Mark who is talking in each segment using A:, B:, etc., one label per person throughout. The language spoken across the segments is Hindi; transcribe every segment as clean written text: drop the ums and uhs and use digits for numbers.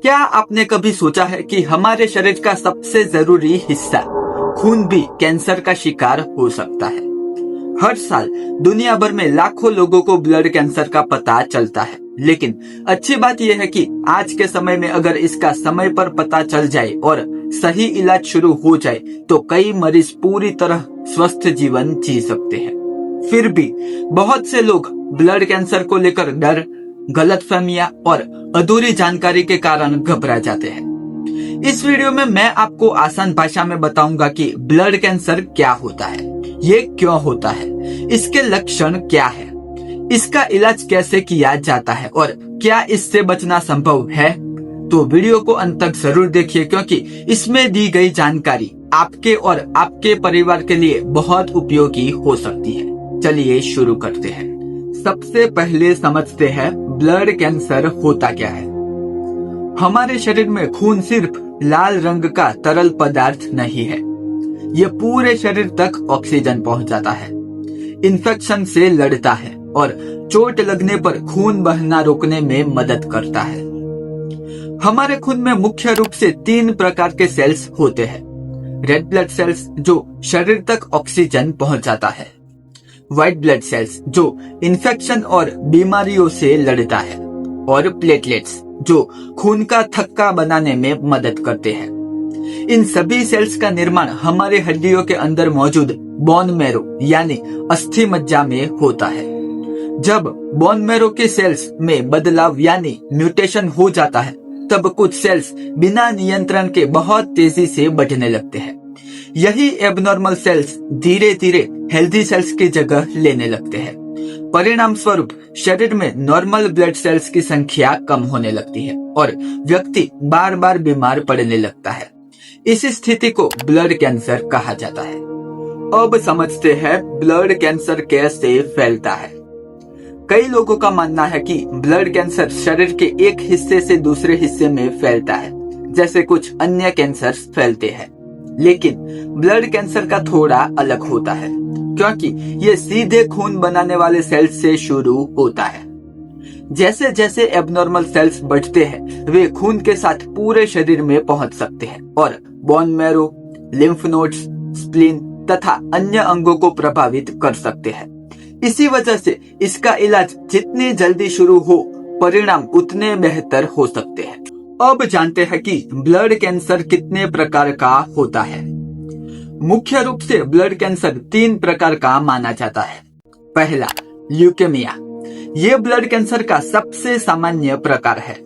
A: क्या आपने कभी सोचा है कि हमारे शरीर का सबसे जरूरी हिस्सा खून भी कैंसर का शिकार हो सकता है। हर साल दुनिया भर में लाखों लोगों को ब्लड कैंसर का पता चलता है, लेकिन अच्छी बात यह है कि आज के समय में अगर इसका समय पर पता चल जाए और सही इलाज शुरू हो जाए तो कई मरीज पूरी तरह स्वस्थ जीवन जी सकते हैं। फिर भी बहुत से लोग ब्लड कैंसर को लेकर डर, गलतफहमियां और अधूरी जानकारी के कारण घबरा जाते हैं। इस वीडियो में मैं आपको आसान भाषा में बताऊंगा कि ब्लड कैंसर क्या होता है, ये क्यों होता है, इसके लक्षण क्या है, इसका इलाज कैसे किया जाता है और क्या इससे बचना संभव है। तो वीडियो को अंत तक जरूर देखिए, क्योंकि इसमें दी गई जानकारी आपके और आपके परिवार के लिए बहुत उपयोगी हो सकती है। चलिए शुरू करते हैं। सबसे पहले समझते हैं ब्लड कैंसर होता क्या है। हमारे शरीर में खून सिर्फ लाल रंग का तरल पदार्थ नहीं है, ये पूरे शरीर तक ऑक्सीजन पहुंचाता है, इन्फेक्शन से लड़ता है और चोट लगने पर खून बहना रोकने में मदद करता है। हमारे खून में मुख्य रूप से 3 प्रकार के सेल्स होते हैं। रेड ब्लड सेल्स जो शरीर तक ऑक्सीजन पहुंचाता है, व्हाइट ब्लड सेल्स जो इन्फेक्शन और बीमारियों से लड़ता है, और प्लेटलेट्स जो खून का थक्का बनाने में मदद करते हैं। इन सभी सेल्स का निर्माण हमारे हड्डियों के अंदर मौजूद बोन मैरो यानी अस्थि मज्जा में होता है। जब बोन मैरो के सेल्स में बदलाव यानी म्यूटेशन हो जाता है, तब कुछ सेल्स बिना नियंत्रण के बहुत तेजी से बढ़ने लगते हैं। यही एबनॉर्मल सेल्स धीरे धीरे हेल्दी सेल्स की जगह लेने लगते हैं। परिणाम स्वरूप शरीर में नॉर्मल ब्लड सेल्स की संख्या कम होने लगती है और व्यक्ति बार बार बीमार पड़ने लगता है। इस स्थिति को ब्लड कैंसर कहा जाता है। अब समझते हैं ब्लड कैंसर कैसे फैलता है। कई लोगों का मानना है कि ब्लड कैंसर शरीर के एक हिस्से से दूसरे हिस्से में फैलता है, जैसे कुछ अन्य कैंसर फैलते हैं। लेकिन ब्लड कैंसर का थोड़ा अलग होता है, क्योंकि ये सीधे खून बनाने वाले सेल्स से शुरू होता है। जैसे जैसे एबनॉर्मल सेल्स बढ़ते हैं, वे खून के साथ पूरे शरीर में पहुंच सकते हैं और bone marrow, lymph nodes, spleen तथा अन्य अंगों को प्रभावित कर सकते हैं। इसी वजह से इसका इलाज जितनी जल्दी शुरू हो, परिणाम उतने बेहतर हो सकते हैं। अब जानते हैं कि ब्लड कैंसर कितने प्रकार का होता है। मुख्य रूप से ब्लड कैंसर 3 प्रकार का माना जाता है। पहला, ल्यूकेमिया। ये ब्लड कैंसर का सबसे सामान्य प्रकार है।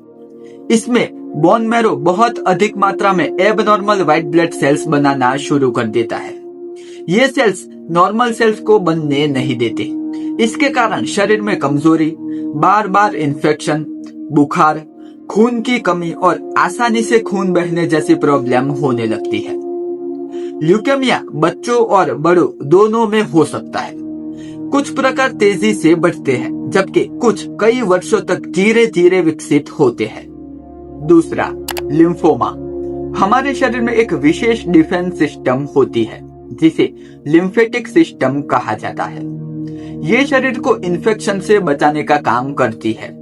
A: इसमें बोन मैरो बहुत अधिक मात्रा में एबनॉर्मल व्हाइट ब्लड सेल्स बनाना शुरू कर देता है। ये सेल्स नॉर्मल सेल्स को बनने नहीं देते। इसके कारण शरीर में कमजोरी, बार बार इन्फेक्शन, बुखार, खून की कमी और आसानी से खून बहने जैसी प्रॉब्लम होने लगती है। ल्यूकेमिया बच्चों और बड़ों दोनों में हो सकता है। कुछ प्रकार तेजी से बढ़ते हैं, जबकि कुछ कई वर्षों तक धीरे धीरे विकसित होते हैं। दूसरा, लिम्फोमा। हमारे शरीर में एक विशेष डिफेंस सिस्टम होती है, जिसे लिम्फेटिक सिस्टम कहा जाता है। ये शरीर को इन्फेक्शन से बचाने का काम करती है।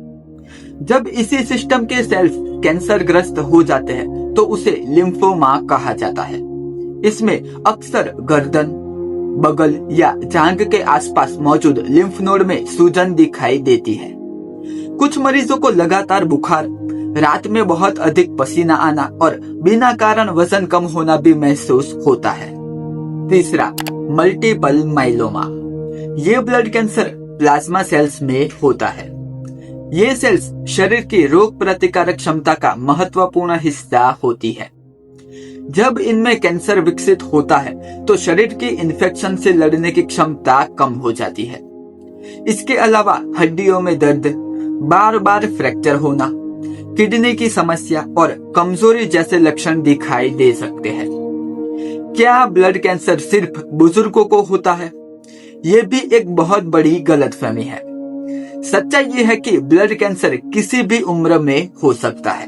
A: जब इसी सिस्टम के सेल्स कैंसर ग्रस्त हो जाते हैं तो उसे लिम्फोमा कहा जाता है। इसमें अक्सर गर्दन, बगल या जांघ के आसपास मौजूद लिम्फ नोड में सूजन दिखाई देती है। कुछ मरीजों को लगातार बुखार, रात में बहुत अधिक पसीना आना और बिना कारण वजन कम होना भी महसूस होता है। तीसरा, मल्टीपल माइलोमा। ये ब्लड कैंसर प्लाज्मा सेल्स में होता है। ये सेल्स शरीर की रोग प्रतिकारक क्षमता का महत्वपूर्ण हिस्सा होती है। जब इनमें कैंसर विकसित होता है तो शरीर की इन्फेक्शन से लड़ने की क्षमता कम हो जाती है। इसके अलावा हड्डियों में दर्द, बार बार फ्रैक्चर होना, किडनी की समस्या और कमजोरी जैसे लक्षण दिखाई दे सकते हैं। क्या ब्लड कैंसर सिर्फ बुजुर्गों को होता है? ये भी एक बहुत बड़ी गलतफहमी है। सच्चाई ये है कि ब्लड कैंसर किसी भी उम्र में हो सकता है।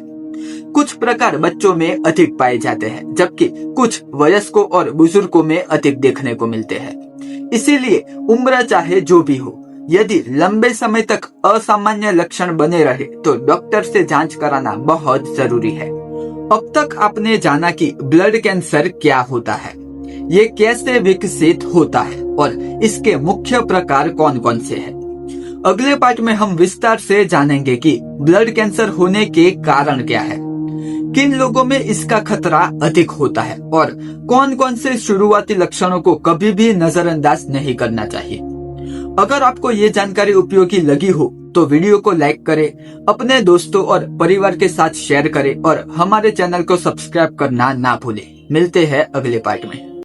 A: कुछ प्रकार बच्चों में अधिक पाए जाते हैं, जबकि कुछ वयस्कों और बुजुर्गों में अधिक देखने को मिलते हैं। इसीलिए उम्र चाहे जो भी हो, यदि लंबे समय तक असामान्य लक्षण बने रहे तो डॉक्टर से जांच कराना बहुत जरूरी है। अब तक आपने जाना कि ब्लड कैंसर क्या होता है, ये कैसे विकसित होता है और इसके मुख्य प्रकार कौन कौन से हैं। अगले पार्ट में हम विस्तार से जानेंगे कि ब्लड कैंसर होने के कारण क्या है, किन लोगों में इसका खतरा अधिक होता है और कौन कौन से शुरुआती लक्षणों को कभी भी नजरअंदाज नहीं करना चाहिए। अगर आपको ये जानकारी उपयोगी लगी हो तो वीडियो को लाइक करें, अपने दोस्तों और परिवार के साथ शेयर करें और हमारे चैनल को सब्सक्राइब करना ना भूलें। मिलते हैं अगले पार्ट में।